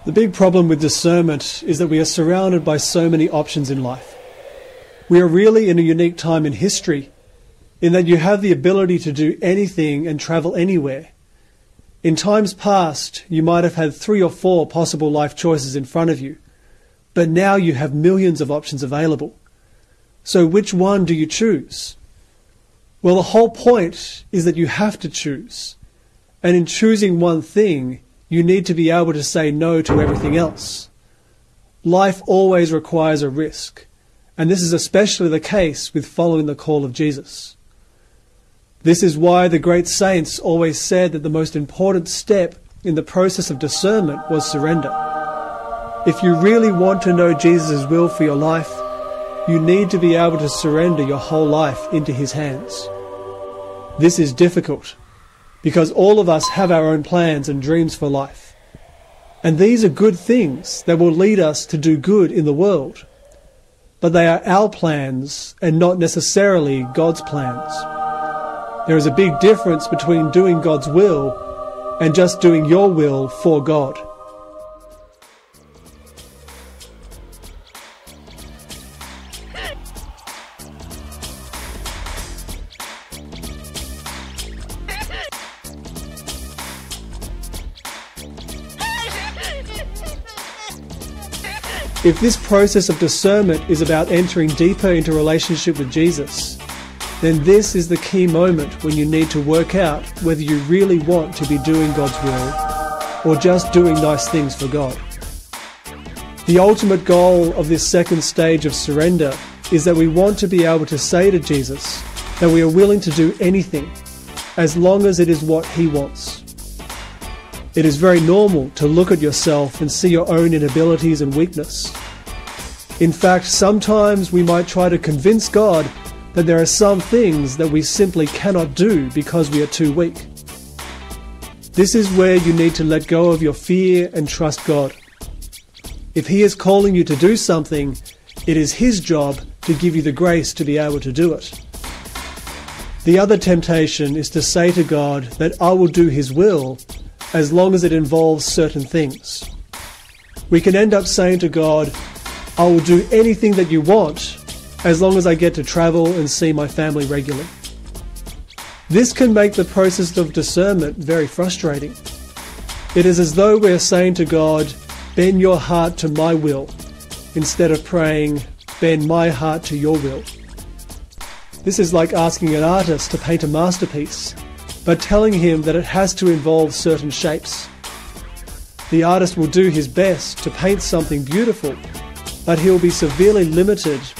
The big problem with discernment is that we are surrounded by so many options in life. We are really in a unique time in history, in that you have the ability to do anything and travel anywhere. In times past, you might have had 3 or 4 possible life choices in front of you, but now you have millions of options available. So which one do you choose? Well, the whole point is that you have to choose. And in choosing one thing, you need to be able to say no to everything else. Life always requires a risk, and this is especially the case with following the call of Jesus. This is why the great saints always said that the most important step in the process of discernment was surrender. If you really want to know Jesus' will for your life, you need to be able to surrender your whole life into His hands. This is difficult, because all of us have our own plans and dreams for life. And these are good things that will lead us to do good in the world. But they are our plans and not necessarily God's plans. There is a big difference between doing God's will and just doing your will for God. If this process of discernment is about entering deeper into relationship with Jesus, then this is the key moment when you need to work out whether you really want to be doing God's will or just doing nice things for God. The ultimate goal of this second stage of surrender is that we want to be able to say to Jesus that we are willing to do anything as long as it is what He wants. It is very normal to look at yourself and see your own inabilities and weakness. In fact, sometimes we might try to convince God that there are some things that we simply cannot do because we are too weak. This is where you need to let go of your fear and trust God. If He is calling you to do something, it is His job to give you the grace to be able to do it. The other temptation is to say to God that I will do His will as long as it involves certain things. We can end up saying to God, I will do anything that you want as long as I get to travel and see my family regularly. This can make the process of discernment very frustrating. It is as though we are saying to God, bend your heart to my will, instead of praying, bend my heart to your will. This is like asking an artist to paint a masterpiece, but telling him that it has to involve certain shapes. The artist will do his best to paint something beautiful, but he'll be severely limited